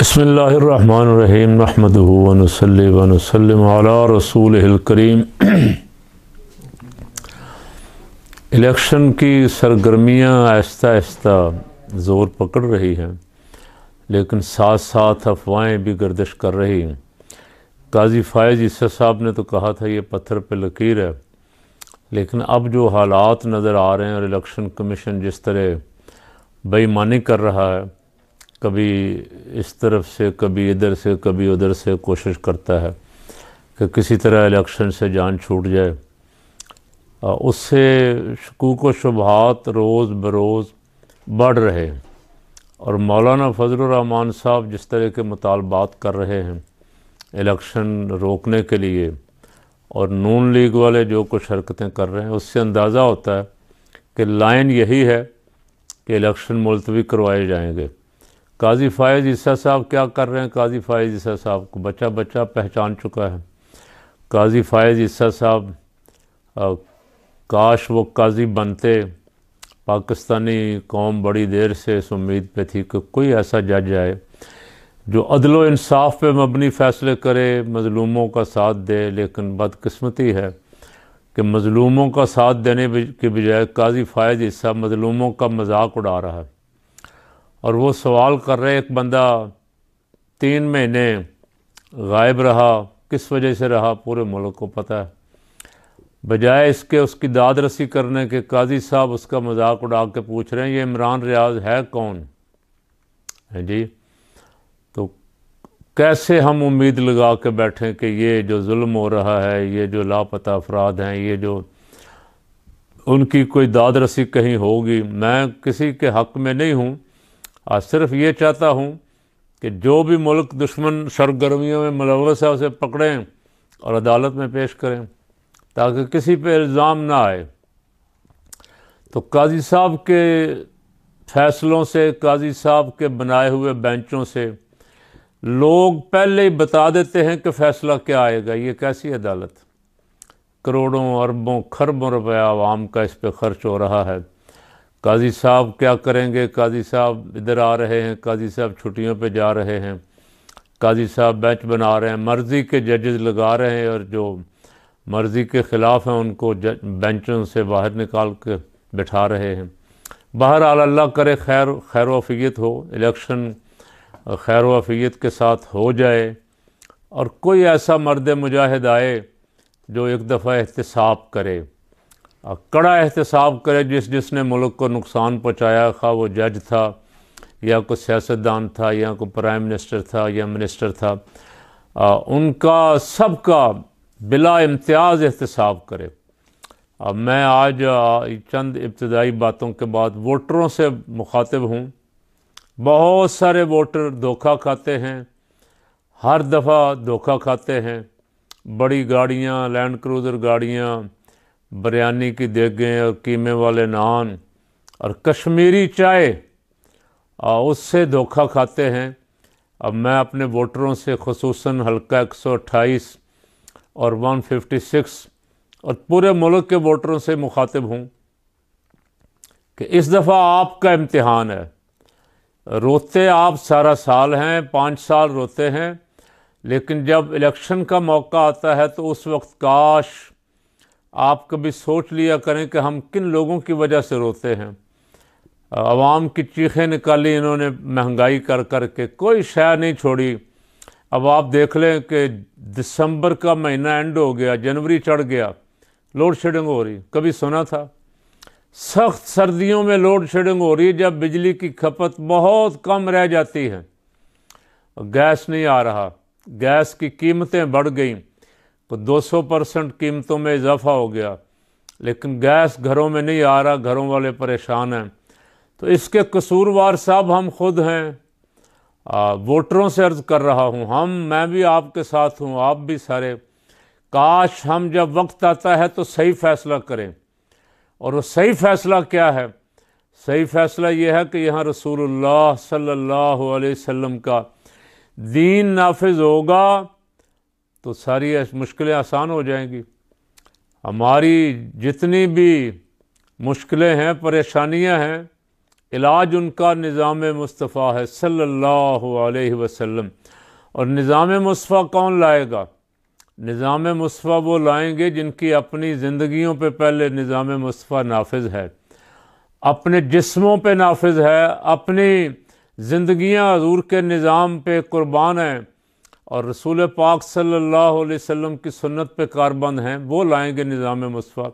बिस्मिल्लाहिर्रहमानिर्रहीम नहमदुहु व नुसल्ली व नुसल्लिमु अला रसूलिहिल करीम। इलेक्शन की सरगर्मियाँ आहिस्ता आहिस्ता ज़ोर पकड़ रही हैं, लेकिन साथ साथ अफवाहें भी गर्दिश कर रही हैं। काजी फ़ायज़ ईसा साहब ने तो कहा था ये पत्थर पे लकीर है, लेकिन अब जो हालात नज़र आ रहे हैं और इलेक्शन कमीशन जिस तरह बेईमानी कर रहा है, कभी इस तरफ से कभी इधर से कभी उधर से कोशिश करता है कि किसी तरह इलेक्शन से जान छूट जाए, उससे शकूक व शुबहात रोज़ बरोज़ बढ़ रहे हैं। और मौलाना फजलुर रहमान साहब जिस तरह के मुतालबात कर रहे हैं इलेक्शन रोकने के लिए, और नून लीग वाले जो कुछ हरकतें कर रहे हैं, उससे अंदाज़ा होता है कि लाइन यही है कि इलेक्शन मुलतवी करवाए जाएंगे। काजी फ़ायज़ ईसा साहब क्या कर रहे हैं? काजी फ़ायज़ ईसा साहब को बच्चा बच्चा पहचान चुका है। काजी फ़ायज़ ईसा साहब काश वो काजी बनते। पाकिस्तानी कौम बड़ी देर से इस उम्मीद पे थी कि कोई ऐसा जज आए जो अदल व इंसाफ पे मबनी फ़ैसले करे, मज़लूमों का साथ दे। लेकिन बदकिस्मती है कि मज़लूमों का साथ देने के बजाय काजी फ़ायज़ ईसा मज़लूमों का मजाक उड़ा रहा है। और वो सवाल कर रहे, एक बंदा 3 महीने गायब रहा, किस वजह से रहा पूरे मुल्क को पता है। बजाय इसके उसकी दाद रसी करने के काजी साहब उसका मजाक उड़ा के पूछ रहे हैं ये इमरान रियाज है कौन है जी। तो कैसे हम उम्मीद लगा के बैठें कि ये जो जुल्म हो रहा है, ये जो लापता अफराद हैं, ये जो उनकी कोई दाद रसी कहीं होगी। मैं किसी के हक़ में नहीं हूँ, आज सिर्फ ये चाहता हूँ कि जो भी मुल्क दुश्मन सरगर्मियों में मुलव्वस है उसे पकड़ें और अदालत में पेश करें ताकि किसी पे इल्ज़ाम ना आए। तो काजी साहब के फैसलों से, काजी साहब के बनाए हुए बेंचों से लोग पहले ही बता देते हैं कि फ़ैसला क्या आएगा। ये कैसी अदालत? करोड़ों अरबों खरबों रुपया आवाम का इस पर खर्च हो रहा है। काजी साहब क्या करेंगे? काजी साहब इधर आ रहे हैं, काजी साहब छुट्टियों पे जा रहे हैं, काजी साहब बेंच बना रहे हैं, मर्ज़ी के जजेस लगा रहे हैं, और जो मर्ज़ी के ख़िलाफ़ हैं उनको बेंचों से बाहर निकाल के बिठा रहे हैं। बहरहाल अल्लाह करे खैर वफ़ियत हो, इलेक्शन खैर वफ़ियत के साथ हो जाए और कोई ऐसा मर्द मुजाहिद आए जो एक दफ़ा एहतिसाब करे, कड़ा एहतिसाब करे। जिसने मुल्क को नुकसान पहुँचाया, खा वो जज था या कोई सियासतदान था या कोई प्राइम मिनिस्टर था या मिनिस्टर था, उनका सबका बिला इम्तियाज़ एहतिसाब करे। अब मैं आज चंद इब्तदाई बातों के बाद वोटरों से मुखातिब हूँ। बहुत सारे वोटर धोखा खाते हैं, हर दफ़ा धोखा खाते हैं। बड़ी गाड़ियाँ, लैंड क्रूज़र गाड़ियाँ, बिरयानी की देगें और कीमे वाले नान और कश्मीरी चाय, उससे धोखा खाते हैं। अब मैं अपने वोटरों से खुसूसन हल्का 128 और 156 और पूरे मुल्क के वोटरों से मुखातिब हूँ कि इस दफ़ा आपका इम्तिहान है। रोते आप सारा साल हैं, 5 साल रोते हैं, लेकिन जब इलेक्शन का मौका आता है तो उस वक्त काश आप कभी सोच लिया करें कि हम किन लोगों की वजह से रोते हैं। आवाम की चीखें निकाली इन्होंने महंगाई कर कर के, कोई शय नहीं छोड़ी। अब आप देख लें कि दिसंबर का महीना एंड हो गया, जनवरी चढ़ गया, लोड शेडिंग हो रही। कभी सुना था? सख्त सर्दियों में लोड शेडिंग हो रही जब बिजली की खपत बहुत कम रह जाती है। गैस नहीं आ रहा, गैस की कीमतें बढ़ गई तो 200% कीमतों में इजाफा हो गया, लेकिन गैस घरों में नहीं आ रहा, घरों वाले परेशान हैं। तो इसके कसूरवार साहब हम खुद हैं। वोटरों से अर्ज़ कर रहा हूँ, मैं भी आपके साथ हूँ, आप भी सारे। काश हम जब वक्त आता है तो सही फ़ैसला करें। और वो सही फ़ैसला क्या है? सही फ़ैसला ये है कि यहाँ रसूलुल्लाह सल्लल्लाहु अलैहि वसल्लम का दीन नाफिज होगा तो सारी मुश्किलें आसान हो जाएंगी। हमारी जितनी भी मुश्किलें हैं, परेशानियां हैं, इलाज उनका निज़ाम मुस्तफ़ा है सल्लल्लाहु अलैहि वसल्लम। और निज़ाम मुस्तफ़ा कौन लाएगा? निज़ाम मुस्तफ़ा वो लाएंगे जिनकी अपनी ज़िंदगियों पे पहले निज़ाम मुस्तफ़ा नाफिज है, अपने जिस्मों पे नाफिज है, अपनी ज़िंदगियाँ हज़ूर के निज़ाम पे कुर्बान हैं और रसूल पाक सल्लल्लाहु अलैहि वसल्लम की सुन्नत पे कारबंद हैं, वो लाएंगे निज़ाम मुस्तफ़ा।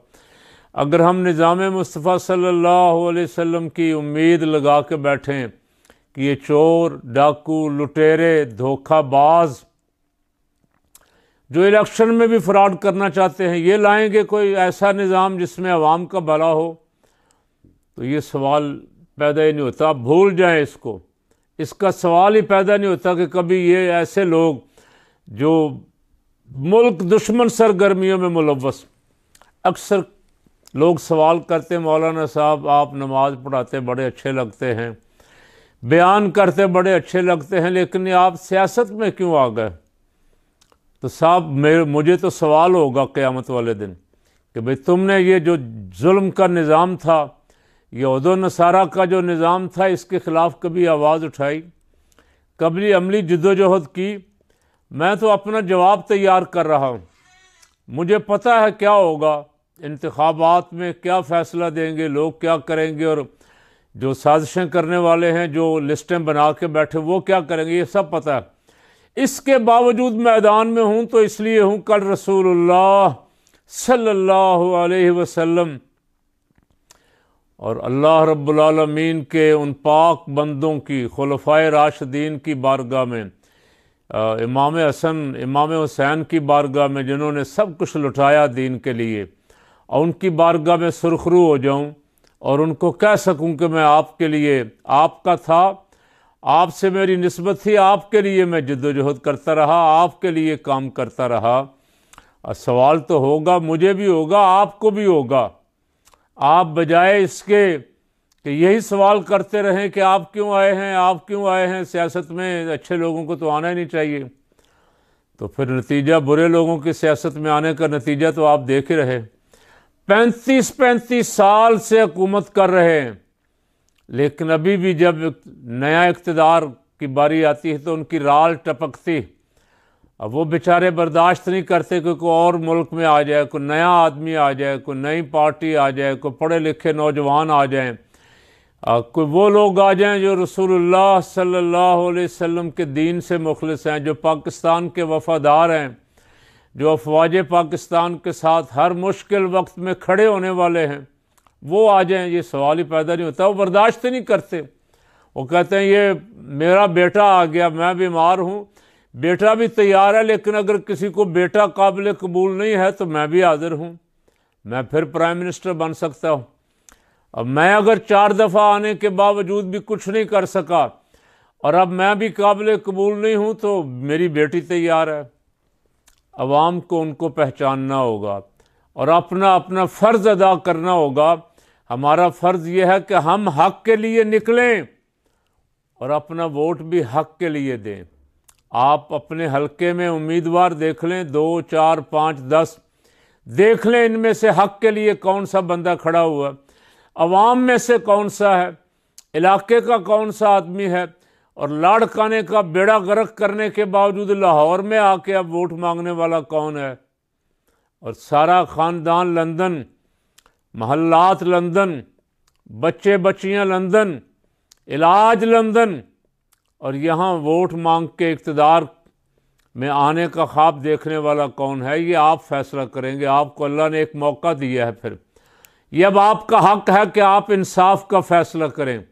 अगर हम निज़ाम मुस्तफ़ा सल्लल्लाहु अलैहि वसल्लम की उम्मीद लगा के बैठें कि ये चोर, डाकू, लुटेरे, धोखाबाज जो इलेक्शन में भी फ्रॉड करना चाहते हैं, ये लाएंगे कोई ऐसा निज़ाम जिसमें अवाम का भला हो, तो ये सवाल पैदा ही नहीं होता। आप भूल जाएं इसको, इसका सवाल ही पैदा नहीं होता कि कभी ये ऐसे लोग जो मुल्क दुश्मन सरगर्मियों में मुलव्वस। अक्सर लोग सवाल करते हैं, मौलाना साहब आप नमाज़ पढ़ाते बड़े अच्छे लगते हैं, बयान करते बड़े अच्छे लगते हैं, लेकिन आप सियासत में क्यों आ गए? तो साहब मुझे तो सवाल होगा क़यामत वाले दिन कि भाई तुमने ये जो जुल्म का निज़ाम था, यहूद व नसारा का जो निज़ाम था, इसके ख़िलाफ़ कभी आवाज़ उठाई, कभी अमली जद्दोजहद की? मैं तो अपना जवाब तैयार कर रहा हूँ। मुझे पता है क्या होगा, इंतखाबात में क्या फ़ैसला देंगे लोग, क्या करेंगे, और जो साजिशें करने वाले हैं, जो लिस्टें बना के बैठे, वो क्या करेंगे, ये सब पता है। इसके बावजूद मैदान में हूँ तो इसलिए हूँ, कल रसूलुल्लाह सल्लल्लाहु अलैहि वसल्लम और अल्लाह रब्बुल आलमीन के उन पाक बंदों की, खुलफाए राशिदीन की बारगाह में, इमाम हसन, इमाम हुसैन की बारगाह में, जिन्होंने सब कुछ लुटाया दीन के लिए, और उनकी बारगाह में सुरखरू हो जाऊं और उनको कह सकूं कि मैं आपके लिए, आपका था, आपसे मेरी निस्बत थी, आपके लिए मैं जद्दोजहद करता रहा, आपके लिए काम करता रहा। और सवाल तो होगा, मुझे भी होगा, आपको भी होगा। आप बजाय इसके कि यही सवाल करते रहें कि आप क्यों आए हैं, आप क्यों आए हैं सियासत में, अच्छे लोगों को तो आना ही नहीं चाहिए, तो फिर नतीजा, बुरे लोगों की सियासत में आने का नतीजा तो आप देख ही रहे। 35 साल से हुकूमत कर रहे हैं, लेकिन अभी भी जब नया इक़्तिदार की बारी आती है तो उनकी राल टपकती। अब वो बेचारे बर्दाश्त नहीं करते कि कोई और मुल्क में आ जाए, कोई नया आदमी आ जाए, कोई नई पार्टी आ जाए, कोई पढ़े लिखे नौजवान आ जाएं, कोई वो लोग आ जाएं जो रसूलुल्लाह सल्लल्लाहु अलैहि वसल्लम के दीन से मुखलिस हैं, जो पाकिस्तान के वफ़ादार हैं, जो अफवाज पाकिस्तान के साथ हर मुश्किल वक्त में खड़े होने वाले हैं, वो आ जाएं, ये सवाल ही पैदा नहीं होता। वो बर्दाश्त ही नहीं करते, वो कहते हैं ये मेरा बेटा आ गया, मैं बीमार हूँ, बेटा भी तैयार है, लेकिन अगर किसी को बेटा काबिल कबूल नहीं है तो मैं भी हाजिर हूँ, मैं फिर प्राइम मिनिस्टर बन सकता हूँ। अब मैं अगर 4 दफ़ा आने के बावजूद भी कुछ नहीं कर सका और अब मैं भी काबिल कबूल नहीं हूँ, तो मेरी बेटी तैयार है। अवाम को उनको पहचानना होगा और अपना अपना फ़र्ज़ अदा करना होगा। हमारा फ़र्ज़ यह है कि हम हक़ के लिए निकलें और अपना वोट भी हक़ के लिए दें। आप अपने हलके में उम्मीदवार देख लें, 2, 4, 5, 10 देख लें, इनमें से हक़ के लिए कौन सा बंदा खड़ा हुआ, अवाम में से कौन सा है, इलाके का कौन सा आदमी है, और लाड़काने का बेड़ा गर्क करने के बावजूद लाहौर में आके अब वोट मांगने वाला कौन है। और सारा ख़ानदान लंदन, महल्लात लंदन, बच्चे बच्चियां लंदन, इलाज लंदन, और यहाँ वोट मांग के इक़्तिदार में आने का ख्वाब देखने वाला कौन है, ये आप फैसला करेंगे। आपको अल्लाह ने एक मौका दिया है, फिर ये अब आपका हक़ है कि आप इंसाफ का फ़ैसला करें।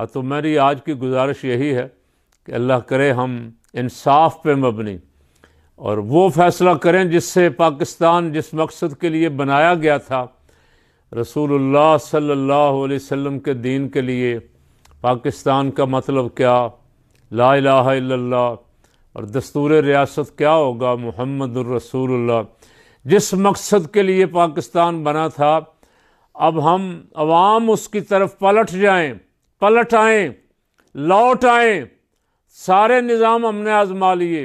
तो मेरी आज की गुजारिश यही है कि अल्लाह करे हम इंसाफ पे मबनी और वो फ़ैसला करें जिससे पाकिस्तान जिस मकसद के लिए बनाया गया था, रसूलुल्लाह सल्लल्लाहु अलैहि वसल्लम के दीन के लिए, पाकिस्तान का मतलब क्या, ला इलाहा इल्लल्लाह, और दस्तूर रियासत क्या होगा, मुहम्मदुर रसूलुल्लाह, जिस मकसद के लिए पाकिस्तान बना था, अब हम अवाम उसकी तरफ पलट आएँ, लौट आएँ। सारे निज़ाम हमने आज़मा लिए,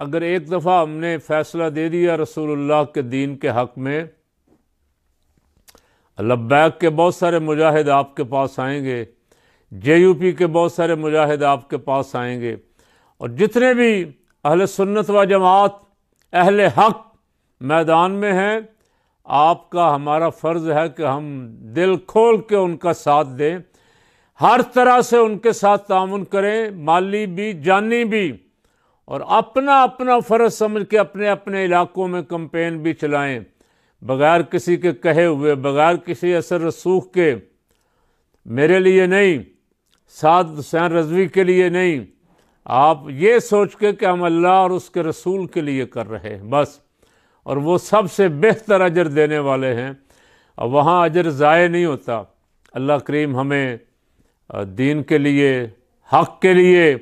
अगर एक दफ़ा हमने फ़ैसला दे दिया रसूलुल्लाह के दीन के हक़ में, लब्बैक के बहुत सारे मुजाहिद आपके पास आएंगे JUP के बहुत सारे मुजाहिद आपके पास आएंगे, और जितने भी अहले सुन्नत व जमात अहले हक मैदान में हैं, आपका हमारा फ़र्ज़ है कि हम दिल खोल के उनका साथ दें, हर तरह से उनके साथ तामुन करें, माली भी जानी भी, और अपना अपना फ़र्ज़ समझ के अपने अपने इलाकों में कैंपेन भी चलाएं, बग़ैर किसी के कहे हुए, बग़ैर किसी असर रसूख के। मेरे लिए नहीं, साद हुसैन रज़वी के लिए नहीं, आप ये सोच के कि हम अल्लाह और उसके रसूल के लिए कर रहे हैं बस, और वो सबसे बेहतर अजर देने वाले हैं, और वहाँ अजर ज़ाय नहीं होता। अल्लाह करीम हमें दीन के लिए, हक़ के लिए,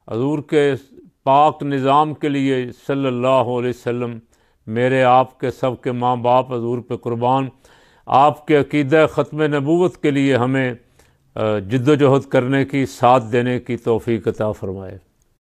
हज़ूर के पाक निज़ाम के लिए सल्लल्लाहु अलैहि वसल्लम, मेरे आपके सब के माँ बाप हज़ूर पे कुर्बान, आपके अक़ीदा ख़त्म नबूवत के लिए हमें जिद्दोजहद करने की, साथ देने की तौफ़ीक़ अता फ़रमाए।